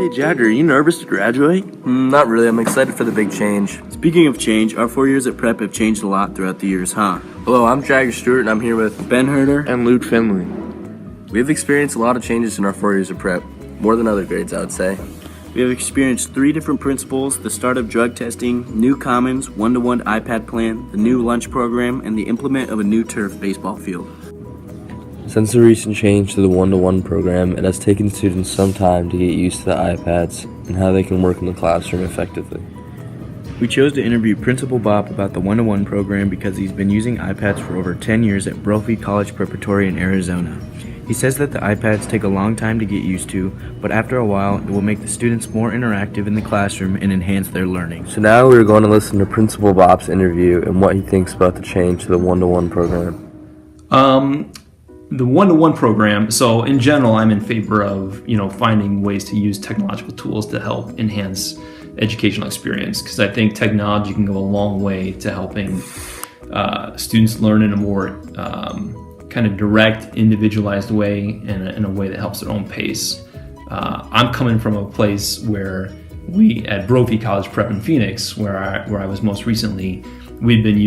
Hey Jagger, are you nervous to graduate? Not really. I'm excited for the big change. Speaking of change, our 4 years at prep have changed a lot throughout the years, huh? Hello, I'm Jagger Stewart, and I'm here with FindleyStuartHuerter and Luke Findley. We've experienced a lot of changes in our 4 years of prep, more than other grades, I would say. We have experienced 3 different principles: the start of drug testing, new commons, one-to-one iPad plan, the new lunch program, and the implement of a new turf baseball field. Since the recent change to the one-to-one program, it has taken students some time to get used to the iPads and how they can work in the classroom effectively. We chose to interview Principal Bob about the one-to-one program because he's been using iPads for over 10 years at Brophy College Preparatory in Arizona. He says that the iPads take a long time to get used to, but after a while, it will make the students more interactive in the classroom and enhance their learning. So now we're going to listen to Principal Bob's interview and what he thinks about the change to the one-to-one program. The one-to-one program, so in general, I'm in favor of, finding ways to use technological tools to help enhance educational experience, because I think technology can go a long way to helping students learn in a more kind of direct, individualized way, and in a way that helps their own pace. I'm coming from a place where we, at Brophy College Prep in Phoenix, where I was most recently, we've been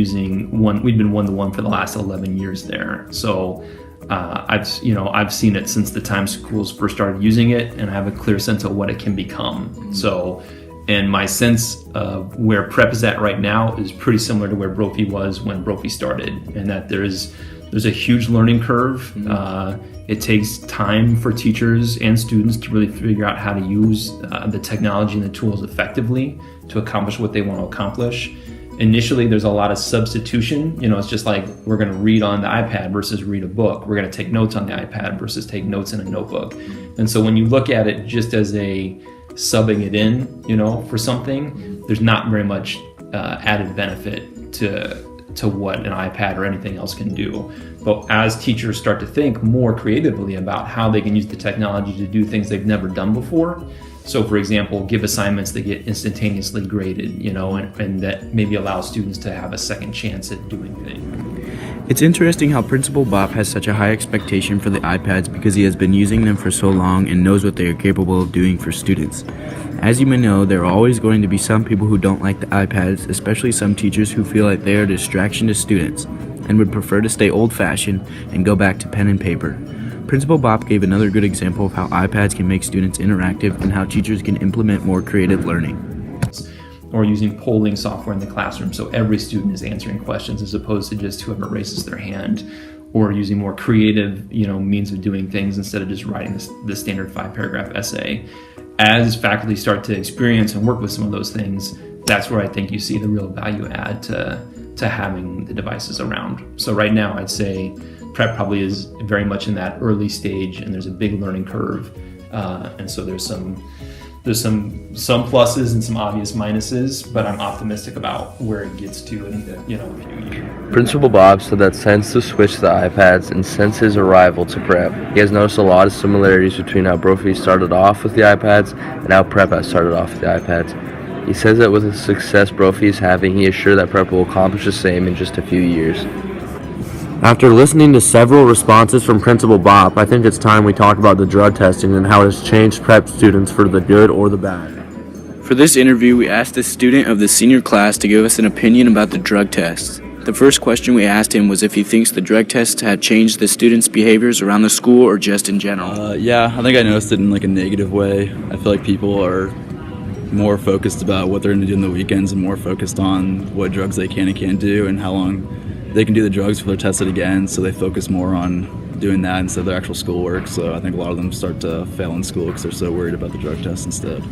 one-to-one for the last 11 years there. So I've seen it since the time schools first started using it, and I have a clear sense of what it can become. So, and my sense of where prep is at right now is pretty similar to where Brophy was when Brophy started, and that there's a huge learning curve. It takes time for teachers and students to really figure out how to use the technology and the tools effectively to accomplish what they want to accomplish. Initially, there's a lot of substitution. It's just like we're going to read on the iPad versus read a book. We're going to take notes on the iPad versus take notes in a notebook. And so when you look at it just as a subbing it in, for something, there's not very much added benefit to what an iPad or anything else can do. But as teachers start to think more creatively about how they can use the technology to do things they've never done before, so for example, give assignments that get instantaneously graded, and that maybe allow students to have a second chance at doing things. It's interesting how Principal Bob has such a high expectation for the iPads because he has been using them for so long and knows what they are capable of doing for students. As you may know, there are always going to be some people who don't like the iPads, especially some teachers who feel like they are a distraction to students and would prefer to stay old-fashioned and go back to pen and paper. Principal Bob gave another good example of how iPads can make students interactive and how teachers can implement more creative learning. Or using polling software in the classroom so every student is answering questions as opposed to just whoever raises their hand, or using more creative means of doing things instead of just writing the standard 5-paragraph essay. As faculty start to experience and work with some of those things, that's where I think you see the real value add to having the devices around. So right now I'd say prep probably is very much in that early stage, and there's a big learning curve, and so there's some pluses and some obvious minuses, but I'm optimistic about where it gets to in a few years. Principal Bob said that since the switch to the iPads and since his arrival to prep, he has noticed a lot of similarities between how Brophy started off with the iPads and how prep has started off with the iPads. He says that with the success Brophy is having, he is sure that prep will accomplish the same in just a few years. After listening to several responses from Principal Bob, I think it's time we talk about the drug testing and how it has changed prep students for the good or the bad. For this interview, we asked a student of the senior class to give us an opinion about the drug tests. The first question we asked him was if he thinks the drug tests had changed the students' behaviors around the school or just in general. Yeah, I think I noticed it in a negative way. I feel like people are more focused about what they're going to do in the weekends and more focused on what drugs they can and can't do and how long they can do the drugs before they're tested again, so they focus more on doing that instead of their actual schoolwork. So I think a lot of them start to fail in school because they're so worried about the drug test instead.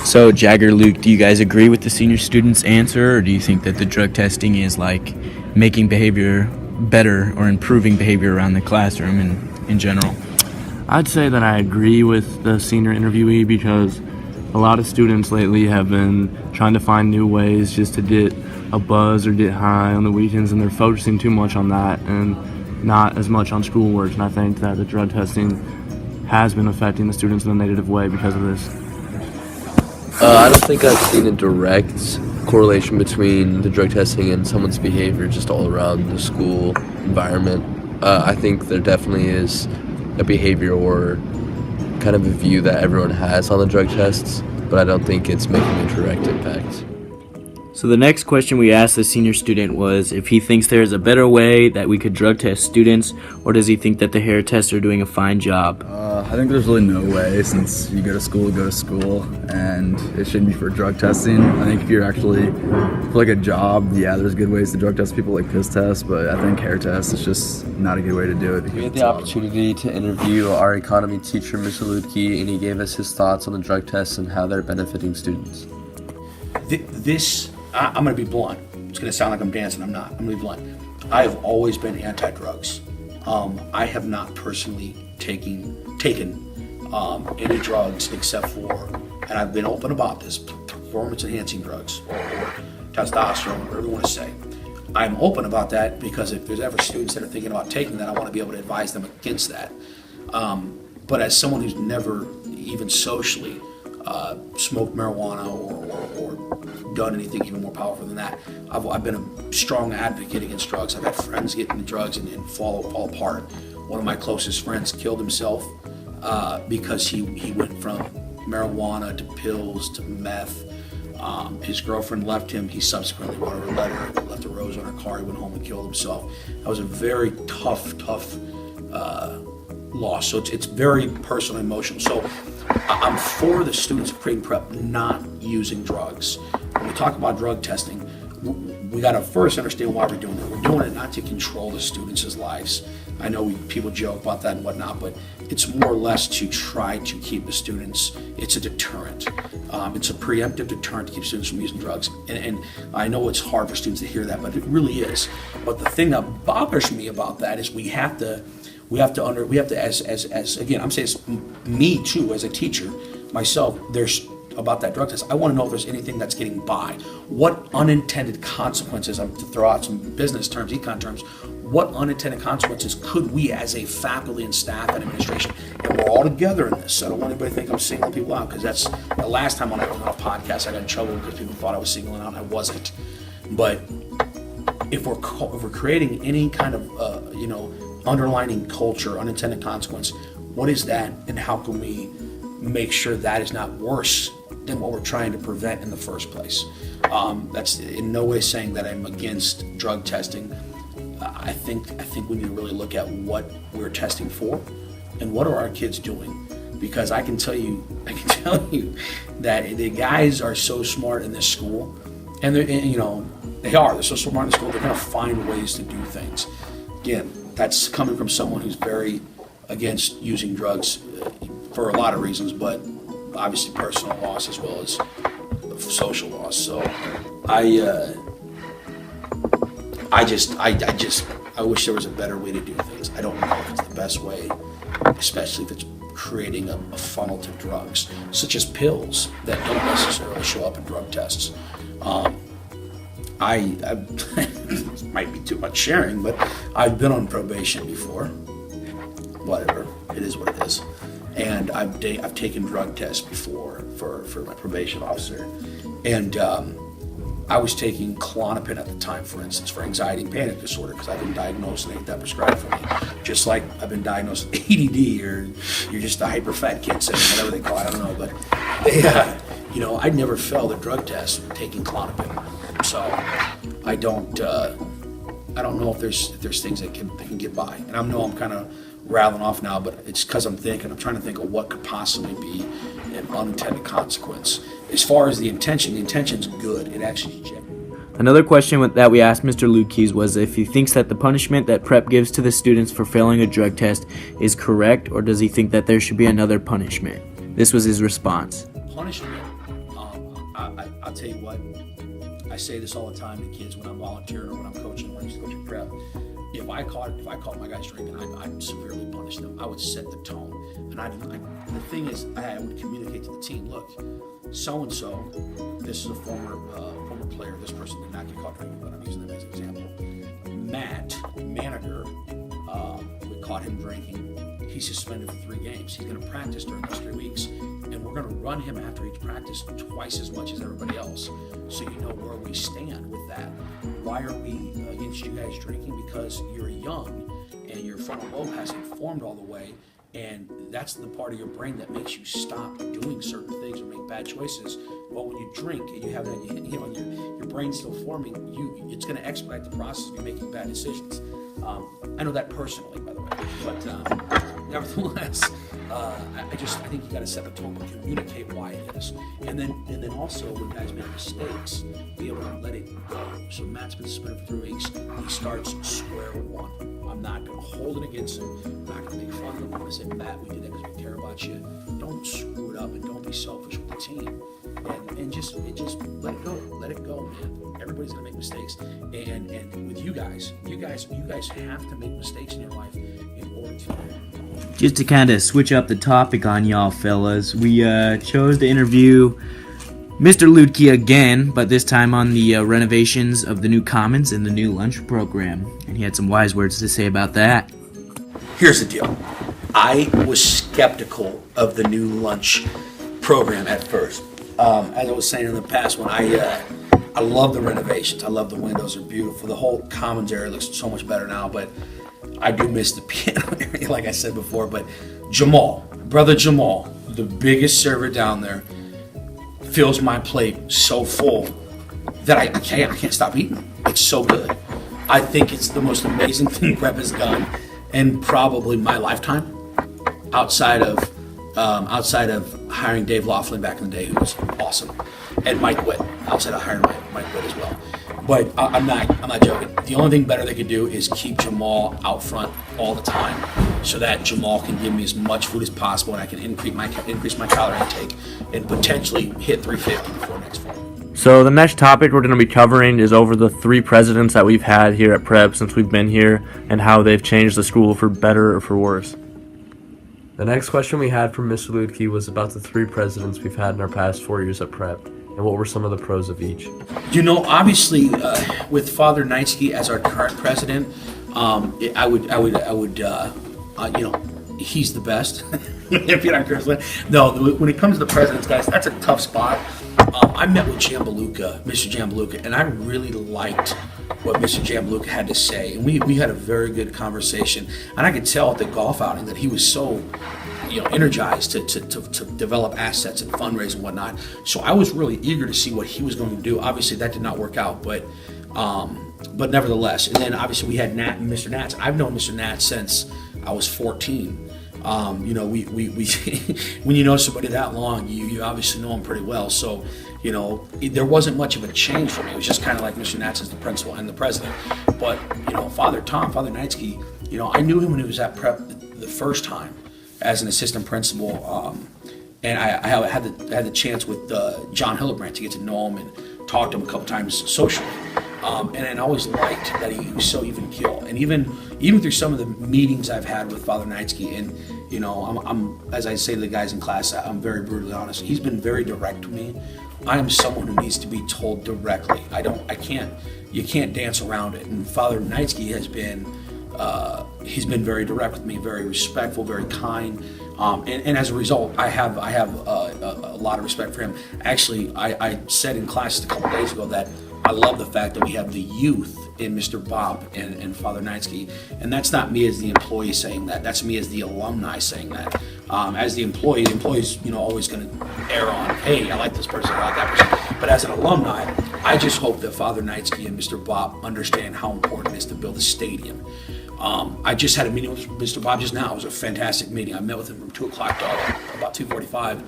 So Jagger, Luke, do you guys agree with the senior student's answer, or do you think that the drug testing is making behavior better or improving behavior around the classroom and in general? I'd say that I agree with the senior interviewee because a lot of students lately have been trying to find new ways just to get a buzz or get high on the weekends, and they're focusing too much on that and not as much on schoolwork. And I think that the drug testing has been affecting the students in a negative way because of this. I don't think I've seen a direct correlation between the drug testing and someone's behavior just all around the school environment. I think there definitely is a behavior or kind of a view that everyone has on the drug tests, but I don't think it's making a direct impact. So the next question we asked the senior student was if he thinks there is a better way that we could drug test students, or does he think that the hair tests are doing a fine job? I think there's really no way, since you go to school, and it shouldn't be for drug testing. I think if you're actually for like a job, yeah, there's good ways to drug test people like piss tests, but I think hair tests is just not a good way to do it. We had the opportunity to interview our economy teacher, Mr. Lutke, and he gave us his thoughts on the drug tests and how they're benefiting students. I'm going to be blunt. It's going to sound like I'm dancing. I'm not. I'm going to be blunt. I have always been anti-drugs. I have not personally taken any drugs except for, and I've been open about this, performance-enhancing drugs or testosterone, whatever you want to say. I'm open about that because if there's ever students that are thinking about taking that, I want to be able to advise them against that. But as someone who's never even socially smoked marijuana or done anything even more powerful than that, I've been a strong advocate against drugs. I've had friends get into drugs and fall apart. One of my closest friends killed himself because he went from marijuana to pills to meth. His girlfriend left him. He subsequently wrote her a letter, left a rose on her car. He went home and killed himself. That was a very tough loss. So it's very personal and emotional. So I'm for the students of Creighton Prep not using drugs. When we talk about drug testing, we got to first understand why we're doing it. We're doing it not to control the students' lives. I know people joke about that and whatnot, but it's more or less to try to keep the students. It's a deterrent. It's a preemptive deterrent to keep students from using drugs. And I know it's hard for students to hear that, but it really is. But the thing that bothers me about that is we have to as again, I'm saying it's me too as a teacher, myself, there's about that drug test. I want to know if there's anything that's getting by. What unintended consequences, I'm to throw out some business terms, econ terms, what unintended consequences could we as a faculty and staff and administration, and we're all together in this, so I don't want anybody to think I'm singling people out, because that's the last time on a podcast I got in trouble because people thought I was singling out and I wasn't. But if we're creating any kind of underlining culture, unintended consequence, what is that, and how can we make sure that is not worse than what we're trying to prevent in the first place? That's in no way saying that I'm against drug testing. I think we need to really look at what we're testing for and what are our kids doing, because I can tell you that the guys are so smart in this school, and they're so smart in school, they're going to find ways to do things. Again, that's coming from someone who's very against using drugs for a lot of reasons, but obviously personal loss as well as social loss. So I wish there was a better way to do things. I don't know if it's the best way, especially if it's creating a funnel to drugs, such as pills that don't necessarily show up in drug tests. I might be too much sharing, but I've been on probation before. Whatever, it is what it is. And I've taken drug tests before for my probation officer, and I was taking Klonopin at the time, for instance, for anxiety and panic disorder, because I've been diagnosed and they get that prescribed for me. Just like I've been diagnosed with ADD, or you're just a hyper fat kid, so whatever they call it, I don't know. But I never failed a drug test taking Klonopin. So I don't know if there's things that can get by. And I know I'm kind of rattling off now, but it's because I'm trying to think of what could possibly be an unintended consequence. As far as the intention's good. It actually is genuine. Another question that we asked Mr. Lukes was if he thinks that the punishment that prep gives to the students for failing a drug test is correct, or does he think that there should be another punishment? This was his response. Punishment. I'll tell you what. I say this all the time to kids when I'm volunteering or when I'm coaching, when I used to coach in prep. If I caught my guys drinking, I'd severely punish them. I would set the tone, and the thing is, I would communicate to the team, look, so and so, this is a former player. This person did not get caught drinking, but I'm using them as an example. Matt Maniger, we caught him drinking. He's suspended for 3 games. He's going to practice during those 3 weeks, and we're going to run him after each practice twice as much as everybody else, so you know where we stand with that. Why are we against you guys drinking? Because you're young and your frontal lobe hasn't formed all the way, and that's the part of your brain that makes you stop doing certain things or make bad choices. Well, when you drink and you have that, and your brain's still forming, it's going to expedite the process of you making bad decisions. I know that personally, by the way, but nevertheless, I think you got to set the tone, but communicate why it is, and then also when guys make mistakes, be able to let it go. So Matt's been suspended for 3 weeks. He starts square one. I'm not going to hold it against him. I'm not going to make fun of him. I'm going to say, Matt, we did that because we care about you. Don't screw it up and don't be selfish with the team. And just let it go. Let it go, man. Everybody's going to make mistakes. And with you guys have to make mistakes in your life in order to. Just to kind of switch up the topic on y'all fellas, we chose to interview Mr. Lutke again, but this time on the renovations of the new commons and the new lunch program. And he had some wise words to say about that. Here's the deal. I was skeptical of the new lunch program at first. As I was saying in the past, when I love the renovations. I love the windows, are beautiful. The whole commons area looks so much better now, but I do miss the piano area, like I said before. But brother Jamal, the biggest server down there, fills my plate so full that I can't stop eating. It's so good. I think it's the most amazing thing Prep has done in probably my lifetime, outside of hiring Dave Laughlin back in the day, who was awesome, and Mike Witt, outside of hiring Mike Witt as well. But I'm not joking. The only thing better they could do is keep Jamal out front all the time, so that Jamal can give me as much food as possible, and I can increase my calorie intake and potentially hit 350 before next fall. So the next topic we're going to be covering is over the 3 presidents that we've had here at Prep since we've been here, and how they've changed the school for better or for worse. The next question we had from Mr. Lutke was about the 3 presidents we've had in our past 4 years at Prep, and what were some of the pros of each. Obviously, with Father Knightsky as our current president, I would he's the best. If you're not cursing. No, when it comes to the presidents, guys, that's a tough spot. I met with Mr. Jambaluka, and I really liked what Mr. Jambaluka had to say, and we had a very good conversation. And I could tell at the golf outing that he was so, energized to develop assets and fundraise and whatnot. So I was really eager to see what he was going to do. Obviously, that did not work out, but nevertheless. And then obviously we had Mr. Nats. I've known Mr. Nats since I was 14. We when you know somebody that long, you obviously know them pretty well. So, there wasn't much of a change for me. It was just kind of like Mr. Nats as the principal and the president. But, Father Knightsky, I knew him when he was at Prep the first time as an assistant principal. And I had the chance with John Hillebrand to get to know him and talk to him a couple times socially. And I always liked that he was so even keel. And even through some of the meetings I've had with Father Knightsky, and I'm as I say to the guys in class, I'm very brutally honest. He's been very direct with me. I am someone who needs to be told directly. You can't dance around it. And Father Knightsky has been, he's been very direct with me, very respectful, very kind. And as a result, I have a lot of respect for him. Actually, I said in class a couple days ago that I love the fact that we have the youth in Mr. Bob and Father Knightsky. And that's not me as the employee saying that. That's me as the alumni saying that. As the employee's always going to err on, hey, I like this person, I like that person. But as an alumni, I just hope that Father Knightsky and Mr. Bob understand how important it is to build a stadium. I just had a meeting with Mr. Bob just now. It was a fantastic meeting. I met with him from 2 o'clock to about 2:45.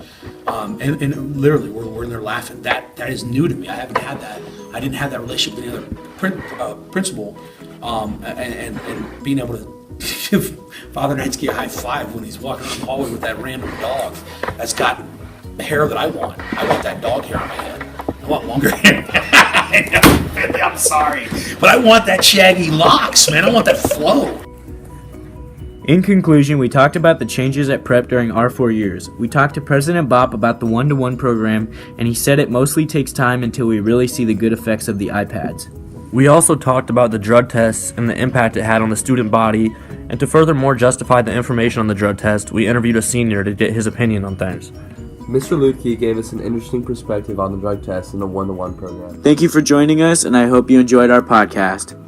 And literally, we're in there laughing. That is new to me. I haven't had that. I didn't have that relationship with any other principal. And being able to give Father Knightsky a high five when he's walking down the hallway with that random dog that's got the hair that I want. I want that dog hair on my head. I want longer hair. I'm sorry, but I want that shaggy locks, man. I want that flow. In conclusion, we talked about the changes at Prep during our 4 years. We talked to President Bopp about the one-to-one program, and he said it mostly takes time until we really see the good effects of the iPads. We also talked about the drug tests and the impact it had on the student body, and to furthermore justify the information on the drug test, we interviewed a senior to get his opinion on things. Mr. Lutke gave us an interesting perspective on the drug test and the one-to-one program. Thank you for joining us, and I hope you enjoyed our podcast.